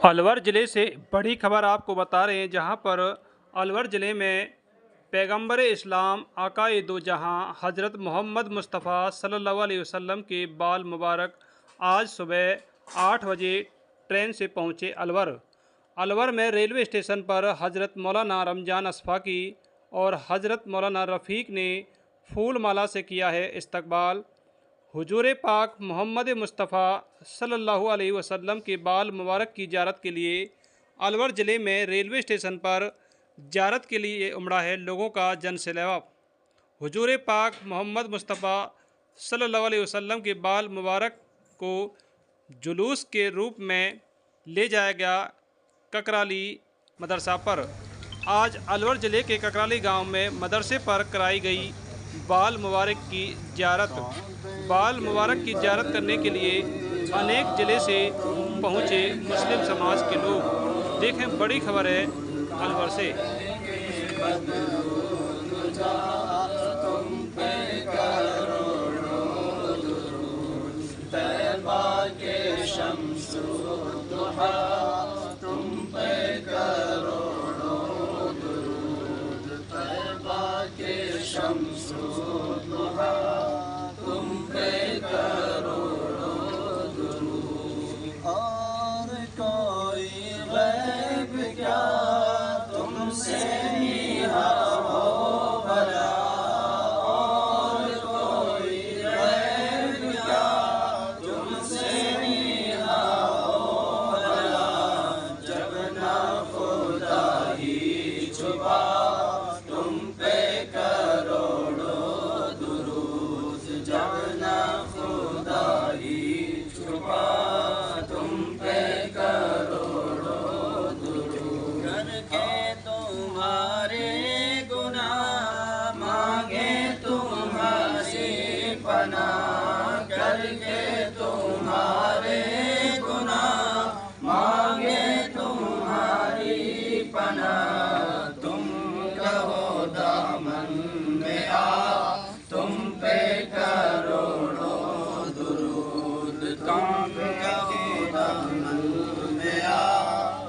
अलवर ज़िले से बड़ी खबर आपको बता रहे हैं, जहां पर अलवर ज़िले में पैगंबर इस्लाम आकाए दो जहां हज़रत मोहम्मद मुस्तफ़ा सल्लल्लाहु अलैहि वसल्लम के बाल मुबारक आज सुबह 8 बजे ट्रेन से पहुंचे अलवर। अलवर में रेलवे स्टेशन पर हज़रत मौलाना रमज़ान अस्फाकी और हज़रत मौलाना रफ़ीक ने फूल माला से किया है इस्तकबाल। हुजूर पाक मोहम्मद मुस्तफ़ा सल्लल्लाहु अलैहि वसल्लम के बाल मुबारक की ज़ियारत के लिए अलवर ज़िले में रेलवे स्टेशन पर ज़ियारत के लिए उमड़ा है लोगों का जनसैलाब। हुजूर पाक मोहम्मद मुस्तफ़ा सल्लल्लाहु अलैहि वसल्लम के बाल मुबारक को जुलूस के रूप में ले जाया गया ककराली मदरसा पर। आज अलवर ज़िले के ककराली गांव में मदरसे पर कराई गई बाल मुबारक की ज़ियारत। बाल मुबारक की ज़ियारत करने के लिए अनेक ज़िले से पहुँचे मुस्लिम समाज के लोग। देखें, बड़ी खबर है अलवर से। और कोई गैब क्या तुमसे निहा हो भला, और कोई गैब क्या तुमसे निहा हो भला, जब ना खुदा ही छुपा तुम पे करोड़ों दुरूद, जब ना खुदा ही छुपा करके तुम्हारे गुनाह मांगे तुम्हारी पनाह, करके तुम्हारे गुनाह मांगे तुम्हारी पनाह। तुम कहो दामन में आ तुम पे करोड़ों दुरूद, तुम कहो दामन में आ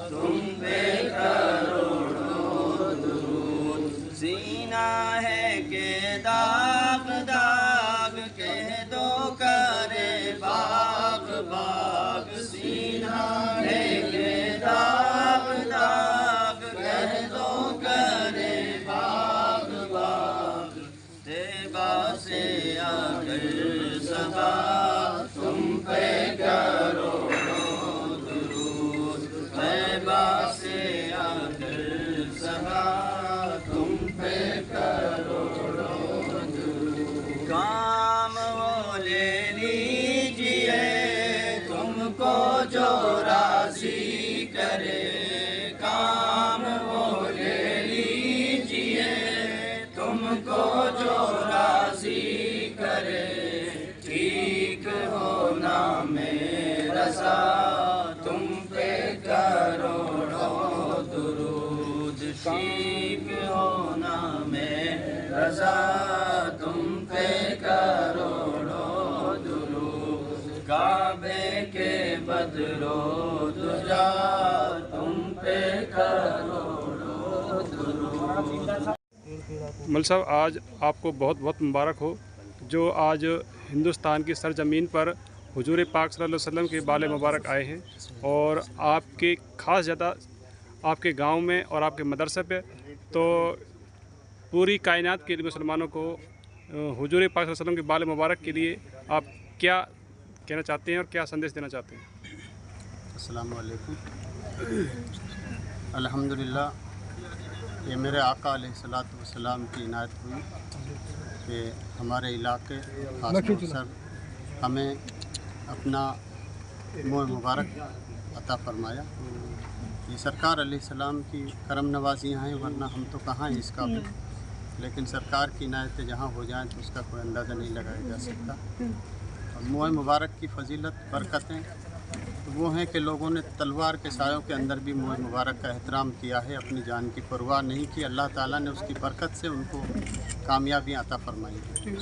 तुम पे करोड़ों दुरूद। सीना है के दाग दाग कह दो करे बाग बाग, सीना है के दाग दाग कह दो करे बाग बाग। तैबा से आकर सदा तुम पे करोड़ों दुरूद, तैबा से आकर सदा तुम पे करोड़ों दुरूद। काम वो ले लीजिए तुमको जो राज़ी करे, काम वो ले लीजिए तुमको जो राज़ी करे। ठीक होना में रज़ा तुम पे करोड़ों दुरूद, ठीक होना में रज़ा तुम पे करोड़ों दुरूद। काबे के बदलो दुजा तुम पे करोड़ों दुरूद। मौलवी साहब, आज आपको बहुत बहुत मुबारक हो जो आज हिंदुस्तान की सरजमीन पर हुजूर पाक सल्लल्लाहु अलैहि वसल्लम के बाल मुबारक आए हैं, और आपके ख़ास ज़्यादा आपके गांव में और आपके मदरसे पे, तो पूरी कायनात के मुसलमानों को हुजूर पाक सल्लल्लाहु अलैहि वसल्लम के बाल मुबारक के लिए आप क्या कहना चाहते हैं और क्या संदेश देना चाहते हैं? अस्सलामु अलैकुम। अल्हम्दुलिल्लाह, ये मेरे आका अलैहिस्सलातु वस्सलाम की इनायत हुई कि हमारे इलाके खासतौर से हमें अपना मोह मुबारक अता फरमाया। ये सरकार अलैहिस्सलाम की करम नवाजियाँ हैं, वरना हम तो कहाँ हैं इस काबिल। लेकिन सरकार की इनायतें जहाँ हो जाएँ तो उसका कोई अंदाज़ा नहीं लगाया जा सकता। और मोह मुबारक की फजीलत बरकतें वो हैं कि लोगों ने तलवार के सायों के अंदर भी मोह मुबारक का एहतराम किया है, अपनी जान की परवाह नहीं की। अल्लाह ताला ने उसकी बरकत से उनको कामयाबियाँ अता फरमाई हैं।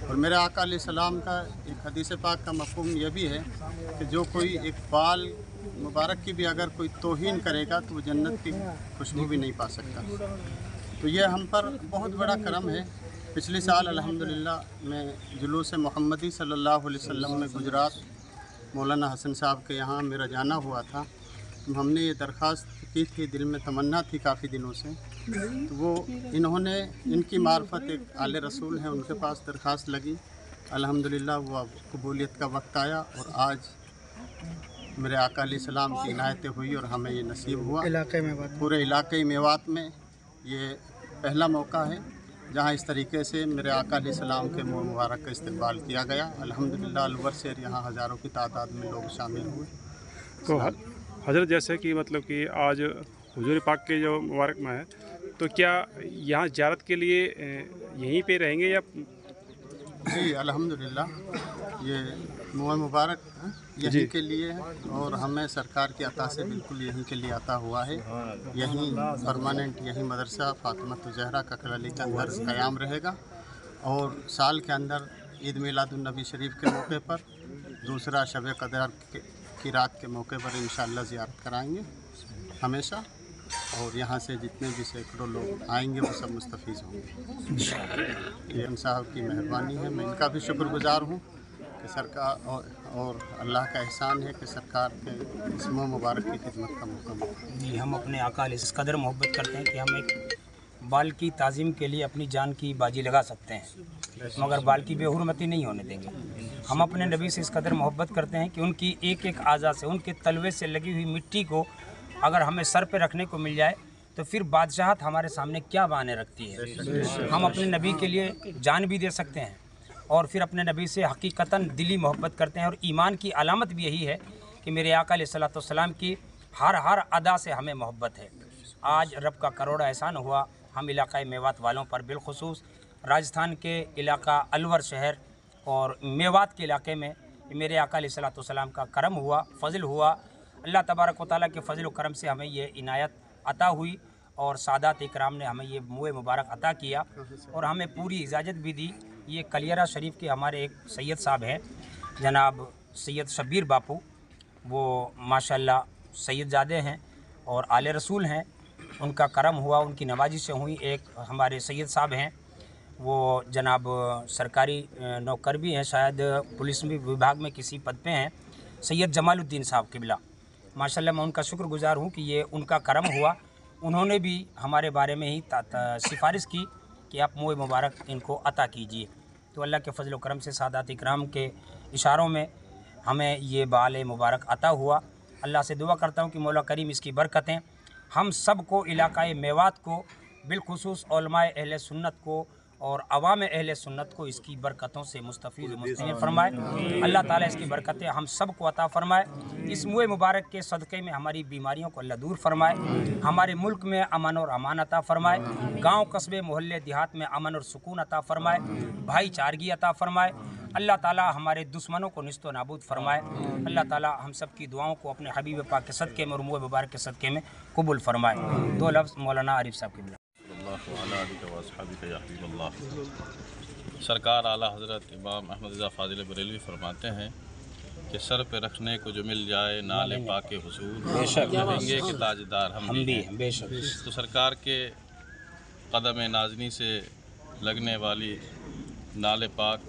और मेरे आका अलैहिस्सलाम का एक हदीस पाक का मफ़हूम यह भी है कि जो कोई एक बाल मुबारक की भी अगर कोई तौहीन करेगा तो वो जन्नत की खुशबू भी नहीं पा सकता। तो ये हम पर बहुत बड़ा करम है। पिछले साल अल्हम्दुलिल्लाह मैं जुलूस मोहम्मदी सल्लल्लाहु अलैहि वसल्लम में गुजरात मौलाना हसन साहब के यहाँ मेरा जाना हुआ था। तो हमने ये दरख्वास्त की थी, दिल में तमन्ना थी काफ़ी दिनों से। तो वो इन्होंने, इनकी मार्फत एक आले रसूल हैं, उनके पास दरख्वास्त लगी। अल्हम्दुलिल्लाह वो अब कबूलियत का वक्त आया और आज मेरे आका अलैहिस्सलाम की इनायत हुई और हमें ये नसीब हुआ। पूरे इलाके मेवात में ये पहला मौका है जहाँ इस तरीके से मेरे आका अलैहिस्सलाम के मुँह मुबारक का इस्तकबाल किया गया। अल्हम्दुलिल्लाह अलवर से यहाँ हज़ारों की तादाद में लोग शामिल हुए। तो हज़रत जैसे कि मतलब कि आज हुजूर पाक के जो मुबारक में है, तो क्या यहाँ ज़ियारत के लिए यहीं पे रहेंगे या? जी अल्हम्दुलिल्लाह ये मुँह मुबारक यहीं के लिए है और हमें सरकार की अता से बिल्कुल यहीं के लिए अता हुआ है। यहीं परमानेंट यहीं मदरसा फातिमा ज़हरा ककराली के अंदर क़याम रहेगा और साल के अंदर ईद मिलादुन्नबी शरीफ के मौके पर, दूसरा शब क़दर की रात के मौके पर इंशाअल्लाह ज़ियारत कराएंगे हमेशा। और यहाँ से जितने भी सैकड़ों लोग आएंगे वो सब मुस्तफ़ीज़ होंगे। ये हम साहब की मेहरबानी है, मैं इनका भी शुक्रगुज़ार हूँ कि सरकार और अल्लाह का एहसान है कि सरकार के इस मुँह मुबारक की खिदमत का मौका मिला। जी, हम अपने आका इस कदर मोहब्बत करते हैं कि हम एक बाल की ताज़ीम के लिए अपनी जान की बाजी लगा सकते हैं, मगर बाल की बेहुरमती नहीं होने देंगे। हम अपने नबी से इस कदर मोहब्बत करते हैं कि उनकी एक एक आज़ा से, उनके तलवे से लगी हुई मिट्टी को अगर हमें सर पे रखने को मिल जाए तो फिर बादशाहत हमारे सामने क्या माने रखती है। हम अपने नबी के लिए जान भी दे सकते हैं और फिर अपने नबी से हकीकतन दिली मोहब्बत करते हैं। और ईमान की अलामत भी यही है कि मेरे आका अलैहिस्सलाम की हर अदा से हमें मोहब्बत है। आज रब का करोड़ा एहसान हुआ हम इलाक़ाए मेवात वालों पर, बिलखुसूस राजस्थान के इलाका अलवर शहर और मेवात के इलाके में मेरे आका अलैहिस्सलाम का करम हुआ, फ़ज़ल हुआ। अल्लाह तबारक व तआला के फ़ज़ल व करम से हमें ये इनायत अता हुई और सादात इकराम ने हमें ये मुँह मुबारक अता किया और हमें पूरी इजाज़त भी दी। ये कलियरा शरीफ के हमारे एक सैयद साहब हैं, जनाब सैयद शब्बीर बापू, वो माशाल्लाह सैयदजादे हैं और आले रसूल हैं। उनका करम हुआ, उनकी नवाजी से हुई। एक हमारे सैयद साहब हैं, वो जनाब सरकारी नौकर भी हैं, शायद पुलिस विभाग में किसी पद पे हैं, सैयद जमालुद्दीन साहब किबला। माशाल्लाह मैं उनका शुक्रगुज़ार हूँ कि ये उनका करम हुआ। उन्होंने भी हमारे बारे में ही सिफारिश की कि आप मुँह मुबारक इनको अता कीजिए। तो अल्लाह के फ़ज़ल व करम से सादात इकराम के इशारों में हमें ये बाल मुबारक अता हुआ। अल्लाह से दुआ करता हूँ कि मौला करीम इसकी बरकतें हम सब को, इलाक़ाए मेवात को, बिलखुसूस उलमाए अहले सुन्नत को और अवाम अहले सुन्नत को इसकी बरकतों से मुस्तफ़ीज़ मुस्तफ़ीज़ फरमाए। अल्लाह ताला इसकी बरकतें हम सब को अता फ़रमाए। इस मुँह मुबारक के सदक़े में हमारी बीमारियों को अल्लाह दूर फरमाए। हमारे मुल्क में अमन और अमान अता फ़रमाए। गाँव कस्बे मोहल्ले देहात में अमन और सुकून अता फ़रमाए। भाईचारगी अता फ़रमाए। अल्लाह ताला हमारे दुश्मनों को निस्तो नाबूद फरमाए। अल्लाह ताला हम सब की दुआओं को अपने हबीब पाक के सदक़े में और मुँह मुबारक के सदक़े में कबूल फरमाए। दो लफ्ज़ मौलाना आरिफ साहब के। सरकार आला हज़रत इमाम अहमद रज़ा फ़ाज़िल बरेलवी फरमाते हैं कि सर पे रखने को जो मिल जाए नाले पाके हुसूल, कहेंगे कि ताजदार हम भी हैं। बेशक। तो सरकार के कदम नाज़नी से लगने वाली नाले पाक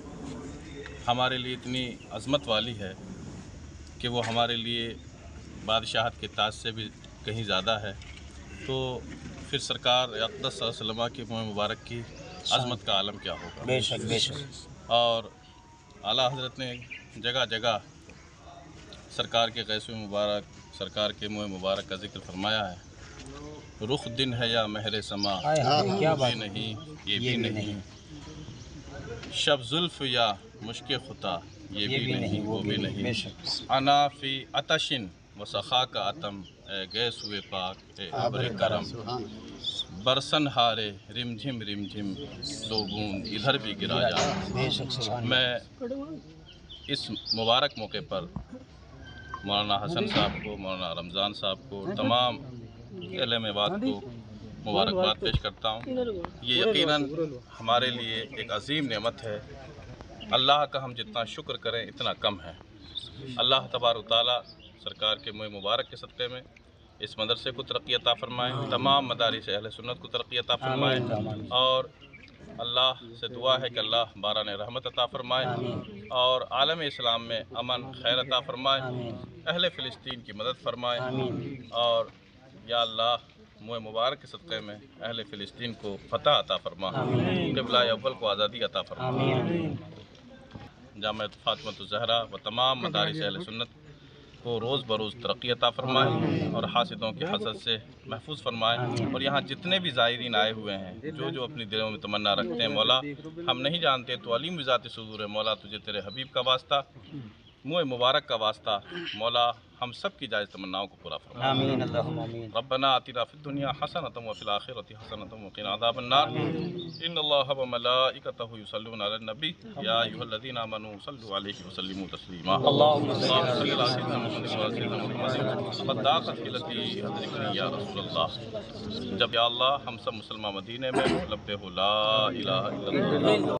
हमारे लिए इतनी अज़मत वाली है कि वो हमारे लिए बादशाहत के ताज से भी कहीं ज़्यादा है। तो फिर सरकार अक़दस सल्लल्लाहु अलैहि वसल्लम की मुँह मुबारक की अज़मत का आलम क्या होगा। बेशक बेशक। और आला हज़रत ने जगह जगह सरकार के ग़ैस मुबारक, सरकार के मुँह मुबारक का ज़िक्र फरमाया है। रुख दिन है या महरे समा, क्या बात नहीं ये भी नहीं, शब जुल्फ़ या मुश्के खुता, ये भी नहीं वो भी नहीं, अनाफ़ी अतशिन व सखा का अतम, गैस हुए पाक अब्र करम, बरसन हारे रिमझिम रिमझिम, दो बूंद इधर भी गिराया। मैं इस मुबारक मौके पर मौलाना हसन साहब को, मौलाना रमज़ान साहब को, तमाम अहले मेवात को मुबारकबाद पेश करता हूँ। ये यकीनन हमारे लिए एक अजीम नेमत है। अल्लाह का हम जितना शुक्र करें इतना कम है। अल्लाह तबारक तआला सरकार के मुँह मुबारक के सदक़े में इस मदरसे को तरक्की अता फ़रमाए, तमाम मदारिस अहले सुन्नत को तरक्की अता फ़रमाए, और अल्लाह से दुआ है कि अल्लाह बारान रहमत अता फ़रमाए और आलम इस्लाम में अमन खैर अता फ़रमाए, अहले फ़िलिस्तीन की मदद फ़रमाए, और या अल्लाह मुँह मुबारक के सदक़े में अहले फ़िलिस्तीन को फ़तह अता फ़रमा, क़िबला अव्वल को आज़ादी अता फ़रमा। जामिअत फ़ातिमतुज़ ज़हरा व तमाम मदारिस अहले सुन्नत को रोज़ बरोज़ तरक्की अता फ़रमाए और हासिदों के हसद से महफूज फरमाए। और यहाँ जितने भी ज़ायरीन आए हुए हैं, जो जो अपनी दिलों में तमन्ना रखते हैं, मौला हम नहीं जानते तो अलीम ज़ात सुदूर है, मौला तुझे तेरे हबीब का वास्ता, मुँह मुबारक का वास्ता, मौला हम सब की जायज़ तमन्नाओं को पूरा फरमा। आमीन अल्लाहुम्मा आमीन। रब्बना आतिना फिद दुनिया हसनतम व फिल आखिरति हसनतम व क़िना अज़ाबन नार। इन्नल्लाह व मलाइकतहु युसल्लूना अलन नबी या अय्युहल्लज़ीना आमनू सल्लु अलैहि व सल्लिमू तस्लीमा। अल्लाहुम्मा सल्लि अला सय्यिदिना मुहम्मद व अला सय्यिदिना मुहम्मद फ़द्दाक़त हिलती अदरिकनी या रसूलल्लाह। जब या अल्लाह हम सब मुसलमान मदीने में लब्बे हो ला इलाहा इल्लल्लाह।